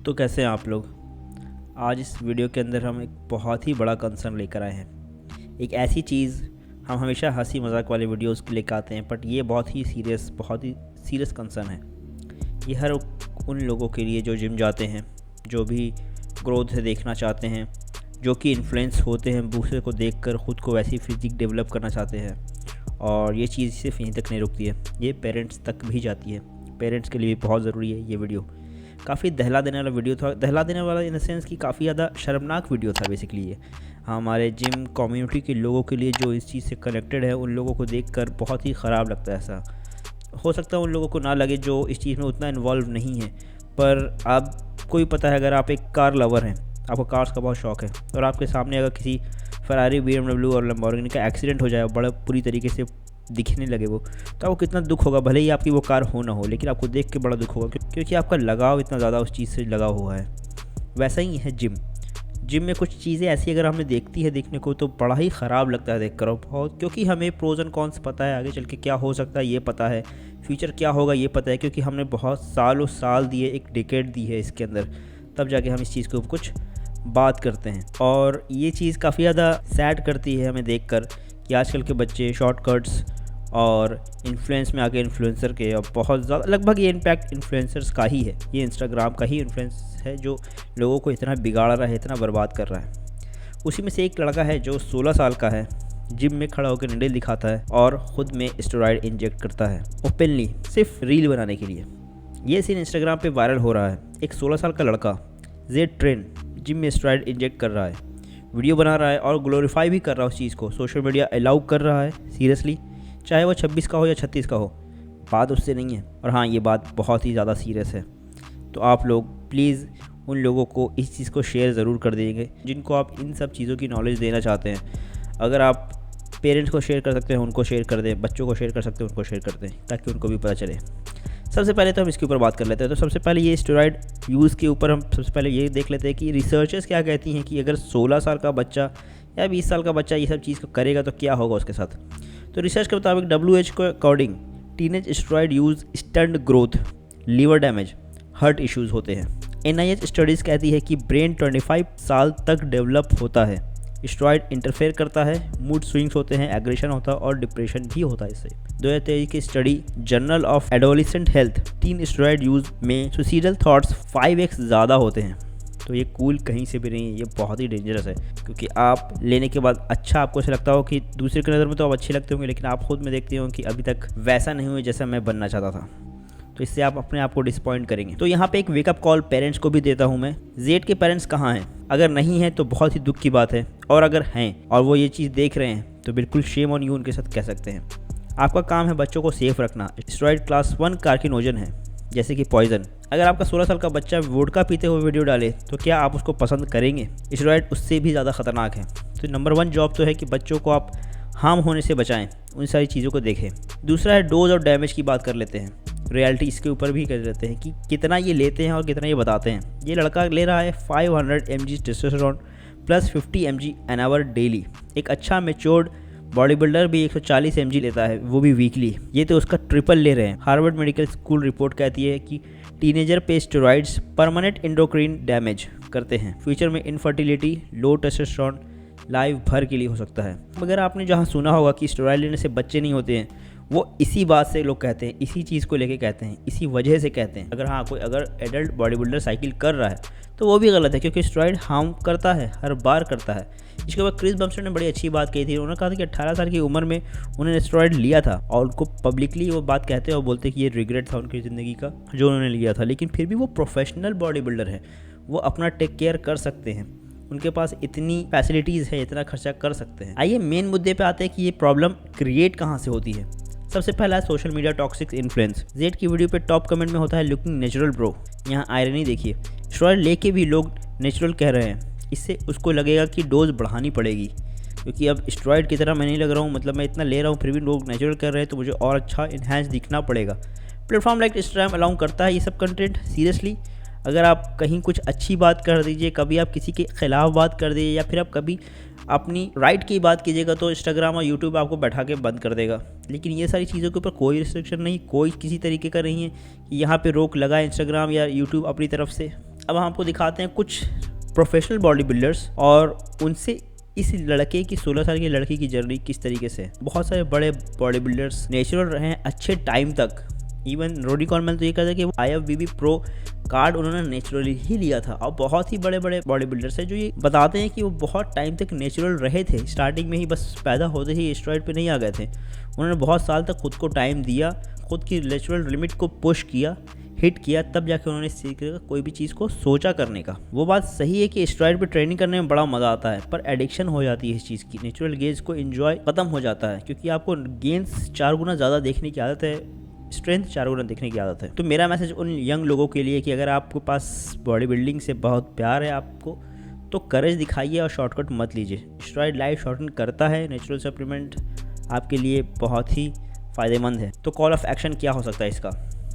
तो कैसे हैं आप लोग। आज इस वीडियो के अंदर हम एक बहुत ही बड़ा कंसर्न लेकर आए हैं। एक ऐसी चीज़, हम हमेशा हंसी मजाक वाले वीडियोस लेकर आते हैं, बट ये बहुत ही सीरियस कंसर्न है। ये हर उन लोगों के लिए जो जिम जाते हैं, जो भी ग्रोथ देखना चाहते हैं, जो कि इन्फ्लुएंस होते हैं दूसरे को देखकर ख़ुद को वैसी फिजिक डेवलप करना चाहते हैं। और ये चीज़ सिर्फ यहीं तक नहीं रुकती है, ये पेरेंट्स तक भी जाती है। पेरेंट्स के लिए भी बहुत ज़रूरी है ये वीडियो। काफ़ी दहला देने वाला वीडियो था, दहला देने वाला इन द सेंस कि काफ़ी ज़्यादा शर्मनाक वीडियो था बेसिकली ये। हमारे जिम कम्युनिटी के लोगों के लिए जो इस चीज़ से कनेक्टेड है, उन लोगों को देखकर बहुत ही ख़राब लगता है। ऐसा हो सकता है उन लोगों को ना लगे जो इस चीज़ में उतना इन्वॉल्व नहीं है, पर आपको भी पता है, अगर आप एक कार लवर हैं, आपको कार्स का बहुत शौक़ है, और आपके सामने अगर किसी फरारी, BMW और लैम्बोर्गिनी का एक्सीडेंट हो जाए, बड़ा बुरी तरीके से दिखने लगे वो, तो आपको कितना दुख होगा। भले ही आपकी वो कार हो ना हो, लेकिन आपको देख के बड़ा दुख होगा, क्योंकि आपका लगाव इतना ज़्यादा उस चीज़ से लगा हुआ है। वैसा ही है जिम में कुछ चीज़ें ऐसी अगर हमें देखने को, तो बड़ा ही ख़राब लगता है देख कर बहुत, क्योंकि हमें प्रोज एंड कॉन्स पता है, आगे चल के क्या हो सकता है ये पता है, फ्यूचर क्या होगा ये पता है, क्योंकि हमने बहुत सालों साल दिए, एक डिकेड दी है इसके अंदर, तब जाके हम इस चीज़ के ऊपर कुछ बात करते हैं। और ये चीज़ काफ़ी ज़्यादा सैड करती है हमें देखकर कि आजकल के बच्चे शॉर्टकट्स और इन्फ्लुएंस में आके इन्फ्लुएंसर के, और बहुत ज़्यादा लगभग ये इम्पैक्ट इन्फ्लुएंसर्स का ही है, ये इंस्टाग्राम का ही इन्फ्लुएंस है जो लोगों को इतना बिगाड़ रहा है, इतना बर्बाद कर रहा है। उसी में से एक लड़का है जो 16 साल का है, जिम में खड़ा होकर निडल दिखाता है और ख़ुद में स्टेरॉइड इंजेक्ट करता है ओपनली, सिर्फ रील बनाने के लिए। ये सीन इंस्टाग्राम पे वायरल हो रहा है। एक 16 साल का लड़का जेड ट्रेन जिम में स्टेरॉइड इंजेक्ट कर रहा है, वीडियो बना रहा है और ग्लोरीफाई भी कर रहा है उस चीज़ को, सोशल मीडिया अलाउ कर रहा है सीरियसली, चाहे वो 26 का हो या 36 का हो, बात उससे नहीं है। और हाँ, ये बात बहुत ही ज़्यादा सीरियस है। तो आप लोग प्लीज़ उन लोगों को इस चीज़ को शेयर ज़रूर कर देंगे जिनको आप इन सब चीज़ों की नॉलेज देना चाहते हैं। अगर आप पेरेंट्स को शेयर कर सकते हैं उनको शेयर कर दें, बच्चों को शेयर कर सकते हैं उनको शेयर कर दें, ताकि उनको भी पता चले। सबसे पहले तो हम इसके ऊपर बात कर लेते हैं। तो सबसे पहले ये स्टेरॉइड यूज़ के ऊपर हम सबसे पहले ये देख लेते हैं कि रिसर्चर्स क्या कहती हैं कि अगर 16 साल का बच्चा या 20 साल का बच्चा ये सब चीज़ को करेगा तो क्या होगा उसके साथ। तो रिसर्च के मुताबिक WHO के according teenage steroid use stunt growth, liver damage, heart issues होते हैं। NIH स्टडीज़ कहती है कि ब्रेन 25 साल तक डेवलप होता है। स्टेरॉइड इंटरफेयर करता है, मूड स्विंग्स होते हैं, एग्रेशन होता है और डिप्रेशन भी होता है इससे। 2023 की study journal of adolescent health, tin steroid use में सुसाइडल थॉट्स 5x ज़्यादा होते हैं। तो ये कूल कहीं से भी नहीं है, ये बहुत ही डेंजरस है, क्योंकि आप लेने के बाद अच्छा आपको ऐसा लगता हो कि दूसरे की नज़र में तो आप अच्छे लगते होंगे, लेकिन आप खुद में देखते हो कि अभी तक वैसा नहीं हुए जैसा मैं बनना चाहता था। तो इससे आप अपने आप को डिसपॉइंट करेंगे। तो यहाँ पे एक वेकअप कॉल पेरेंट्स को भी देता हूँ मैं। जेड के पेरेंट्स कहाँ हैं? अगर नहीं हैं तो बहुत ही दुख की बात है, और अगर हैं और वो ये चीज़ देख रहे हैं तो बिल्कुल शेम ऑन यू उनके साथ कह सकते हैं। आपका काम है बच्चों को सेफ रखना। स्टेरॉइड क्लास 1 कार्किनोजन है, जैसे कि पॉइजन। अगर आपका 16 साल का बच्चा वोडका पीते हुए वीडियो डाले तो क्या आप उसको पसंद करेंगे? स्टेरॉइड उससे भी ज़्यादा खतरनाक है। तो नंबर 1 जॉब तो है कि बच्चों को आप हार्म होने से बचाएं, उन सारी चीज़ों को देखें। दूसरा है डोज और डैमेज की बात कर लेते हैं। रियलिटी इसके ऊपर भी कर लेते हैं कि कितना ये लेते हैं और कितना ये बताते हैं। ये लड़का ले रहा है 500 mg testosterone plus 50 mg an hour daily. एक अच्छा मेच्योर्ड बॉडी बिल्डर भी 140 mg लेता है, वो भी वीकली। ये तो उसका ट्रिपल ले रहे हैं। हार्वर्ड मेडिकल स्कूल रिपोर्ट कहती है कि टीनेजर पे स्टेरॉइड्स परमानेंट एंडोक्राइन डैमेज करते हैं। फ्यूचर में इनफर्टिलिटी, लो टेस्टोस्टेरोन लाइफ भर के लिए हो सकता है। अगर आपने जहाँ सुना होगा कि स्टेरॉइड लेने से बच्चे नहीं होते हैं, वो इसी बात से लोग कहते हैं, इसी चीज़ को लेके कहते हैं, इसी वजह से कहते हैं। अगर हाँ, कोई अगर एडल्ट बॉडी बिल्डर साइकिल कर रहा है तो वो भी गलत है, क्योंकि स्टेरॉइड हार्म करता है, हर बार करता है। इसके बाद क्रिस बम्पस्टर ने बड़ी अच्छी बात कही थी। उन्होंने कहा था कि 18 साल की उम्र में उन्होंने स्टेरॉइड लिया था, और उनको पब्लिकली वो बात कहते हैं और बोलते कि ये रिग्रेट था उनकी ज़िंदगी का जो उन्होंने लिया था। लेकिन फिर भी वो प्रोफेशनल बॉडी बिल्डर है, वो अपना टेक केयर कर सकते हैं, उनके पास इतनी फैसिलिटीज़ है, इतना खर्चा कर सकते हैं। आइए मेन मुद्दे पे आते हैं कि ये प्रॉब्लम क्रिएट कहाँ से होती है। सबसे पहला है social media toxic influence. Z की वीडियो पे टॉप कमेंट में होता है लुकिंग नेचुरल ब्रो। यहाँ आयरनी देखिए, स्टेरॉइड लेके भी लोग नेचुरल कह रहे हैं। इससे उसको लगेगा कि डोज बढ़ानी पड़ेगी, क्योंकि अब स्टेरॉइड की तरह मैं नहीं लग रहा हूँ, मतलब मैं इतना ले रहा हूँ फिर भी लोग नेचुरल कर रहे हैं, तो मुझे और अच्छा इन्हेंस दिखना पड़ेगा। प्लेटफॉर्म लाइक इंस्टाग्राम अलाउ करता है ये सब कंटेंट। सीरियसली, अगर आप कहीं कुछ अच्छी बात कर दीजिए, कभी आप किसी के खिलाफ बात कर दीजिए, या फिर आप कभी अपनी राइट की बात कीजिएगा, तो इंस्टाग्राम और यूट्यूब आपको बैठा के बंद कर देगा। लेकिन ये सारी चीज़ों के ऊपर कोई रिस्ट्रिक्शन नहीं, कोई किसी तरीके का नहीं है कि यहाँ पे रोक लगा इंस्टाग्राम या यूट्यूब अपनी तरफ से। अब हम आपको दिखाते हैं कुछ प्रोफेशनल बॉडी बिल्डर्स और उनसे इस लड़के की 16 साल की लड़की की जर्नी किस तरीके से। बहुत सारे बड़े बॉडी बिल्डर्स नेचुरल रहे हैं अच्छे टाइम तक। इवन रोडी कॉलमैन तो ये कहता है कि IFBB प्रो कार्ड उन्होंने नेचुरली ही लिया था। और बहुत ही बड़े बड़े बॉडी बिल्डर्स हैं जो ये बताते हैं कि वो बहुत टाइम तक नेचुरल रहे थे, स्टार्टिंग में ही बस पैदा होते ही स्टेरॉइड पे नहीं आ गए थे। उन्होंने बहुत साल तक खुद को टाइम दिया, खुद की नेचुरल लिमिट को पुश किया, हिट किया, तब जाके उन्होंने सीखा कोई भी चीज़ को सोचा करने का। वो बात सही है कि स्टेरॉइड पे ट्रेनिंग करने में बड़ा मज़ा आता है, पर एडिक्शन हो जाती है इस चीज़ की। नेचुरल गेन्स को एंजॉय खत्म हो जाता है, क्योंकि आपको गेन्स 4 गुना ज़्यादा देखने की आदत है, स्ट्रेंथ 4 गुना देखने की आदत है। तो मेरा मैसेज उन यंग लोगों के लिए कि अगर आपके पास बॉडी बिल्डिंग से बहुत प्यार है आपको, तो करेज दिखाइए और शॉर्टकट मत लीजिए। स्टेरॉइड लाइफ शॉर्टन करता है, नेचुरल सप्लीमेंट आपके लिए बहुत ही फ़ायदेमंद है। तो कॉल ऑफ एक्शन क्या हो सकता है इसका?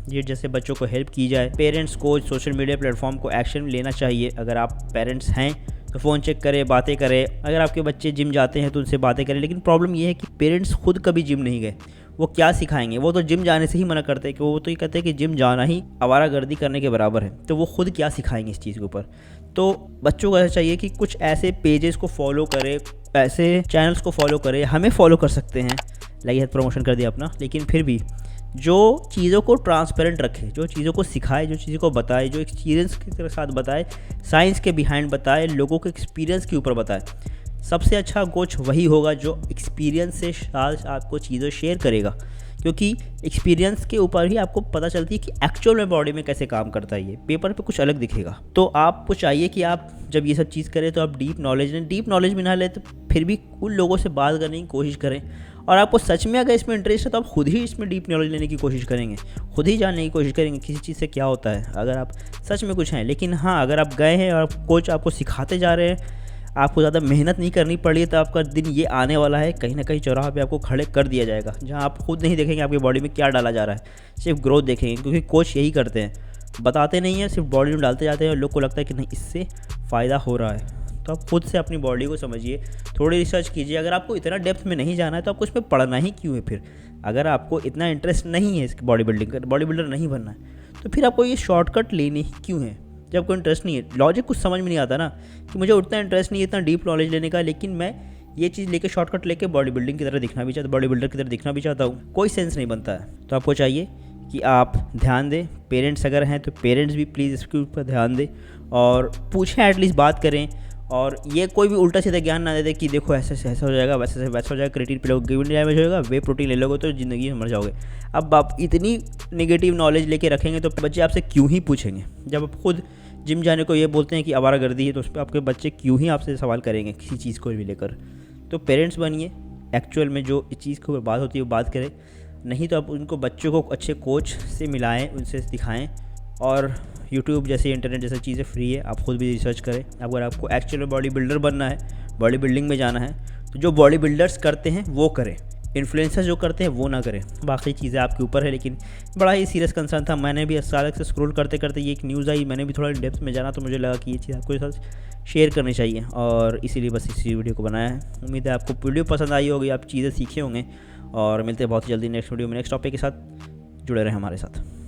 ये जैसे बच्चों को हेल्प की जाए, पेरेंट्स को सोशल मीडिया प्लेटफॉर्म को एक्शन लेना चाहिए। अगर आप पेरेंट्स हैं तो फ़ोन चेक करें, बातें करें। अगर आपके बच्चे जिम जाते हैं तो उनसे बातें करें। लेकिन प्रॉब्लम ये है कि पेरेंट्स खुद कभी जिम नहीं गए, वो क्या सिखाएंगे? वो तो जिम जाने से ही मना करते हैं कि वो तो ये कहते हैं कि जिम जाना ही आवारागर्दी करने के बराबर है। तो वो खुद क्या सिखाएंगे इस चीज़ के ऊपर? तो बच्चों को ऐसा चाहिए कि कुछ ऐसे पेजेस को फॉलो करें, ऐसे चैनल्स को फॉलो करें। हमें फॉलो कर सकते हैं, लगी हाथ प्रमोशन कर दिया अपना, लेकिन फिर भी जो चीज़ों को ट्रांसपेरेंट रखे, जो चीज़ों को सिखाए, जो चीज़ों को बताए, जो एक्सपीरियंस के साथ बताए, साइंस के बिहाइंड बताए, लोगों के एक्सपीरियंस के ऊपर बताए। सबसे अच्छा कोच वही होगा जो एक्सपीरियंस से साथ आपको चीज़ें शेयर करेगा, क्योंकि एक्सपीरियंस के ऊपर ही आपको पता चलती है कि एक्चुअल में बॉडी में कैसे काम करता है। ये पेपर पे कुछ अलग दिखेगा। तो आपको चाहिए कि आप जब ये सब चीज़ करें तो आप डीप नॉलेज में ना लें, तो फिर भी उन लोगों से बात करने की कोशिश करें। और आपको सच में अगर इसमें इंटरेस्ट है तो आप खुद ही इसमें डीप नॉलेज लेने की कोशिश करेंगे, खुद ही जानने की कोशिश करेंगे किसी चीज़ से क्या होता है, अगर आप सच में कुछ हैं। लेकिन हाँ, अगर आप गए हैं और कोच आपको सिखाते जा रहे हैं, आपको ज़्यादा मेहनत नहीं करनी पड़ी है, तो आपका दिन ये आने वाला है कहीं ना कहीं चौराहा पे आपको खड़े कर दिया जाएगा, जहाँ आप खुद नहीं देखेंगे आपकी बॉडी में क्या डाला जा रहा है, सिर्फ ग्रोथ देखेंगे। क्योंकि कोच यही करते हैं, बताते नहीं हैं, सिर्फ बॉडी में डालते जाते हैं और लोग को लगता है कि नहीं इससे फ़ायदा हो रहा है। तो आप खुद से अपनी बॉडी को समझिए, थोड़ी रिसर्च कीजिए। अगर आपको इतना डेप्थ में नहीं जाना है तो आपको इसमें पढ़ना ही क्यों है फिर? अगर आपको इतना इंटरेस्ट नहीं है इसकी बॉडी बिल्डर नहीं बनना है, तो फिर आपको ये शॉर्टकट लेने ही क्यों है? जब कोई इंटरेस्ट नहीं है, लॉजिक कुछ समझ में नहीं आता ना, कि मुझे उतना इंटरेस्ट नहीं है इतना डीप नॉलेज लेने का, लेकिन मैं ये चीज़ लेके शॉर्टकट लेके बॉडी बिल्डिंग की तरह दिखना भी चाहता, बॉडी बिल्डर की तरह दिखना भी चाहता हूँ, कोई सेंस नहीं बनता है। तो आपको चाहिए कि आप ध्यान दें। पेरेंट्स अगर हैं तो पेरेंट्स भी प्लीज़ इसके ऊपर ध्यान दें और पूछें, एटलीस्ट बात करें। और ये कोई भी उल्टा सीधा ज्ञान ना दे दे कि देखो ऐसे से ऐसा हो जाएगा, वैसे से वैसा हो जाएगा, क्रिएटिन पी लोगे गिवन डैमेज होएगा, वे प्रोटीन ले लोगे तो ज़िंदगी में मर जाओगे। अब आप इतनी नेगेटिव नॉलेज लेके रखेंगे तो बच्चे आपसे क्यों ही पूछेंगे? जब आप खुद जिम जाने को ये बोलते हैं कि आवारागर्दी है, तो उस पर आपके बच्चे क्यों ही आपसे सवाल करेंगे किसी चीज़ को भी लेकर? तो पेरेंट्स बनिए, एक्चुअल में जो इस चीज़ को बात होती है वो बात करें। नहीं तो आप उनको बच्चों को अच्छे कोच से मिलाएं, उनसे दिखाएं। और यूट्यूब जैसे इंटरनेट जैसी चीज़ें फ्री है, आप खुद भी रिसर्च करें। अगर आपको एक्चुअल में बॉडी बिल्डर बनना है, बॉडी बिल्डिंग में जाना है, तो जो बॉडी बिल्डर्स करते हैं वो करें, इन्फ्लुएंसर्स जो करते हैं वो ना करें। बाकी चीज़ें आपके ऊपर है, लेकिन बड़ा ही सीरियस कंसर्न था। मैंने भी अचानक से स्क्रॉल करते करते ये एक न्यूज़ आई, मैंने भी थोड़ा डेप्थ में जाना, तो मुझे लगा कि ये चीज़ आपको साथ शेयर करनी चाहिए, और इसीलिए बस इसी वीडियो को बनाया है। उम्मीद है आपको वीडियो पसंद आई होगी, आप चीज़ें सीखे होंगे, और मिलते हैं बहुत जल्दी नेक्स्ट वीडियो में नेक्स्ट टॉपिक के साथ। जुड़े रहें हमारे साथ।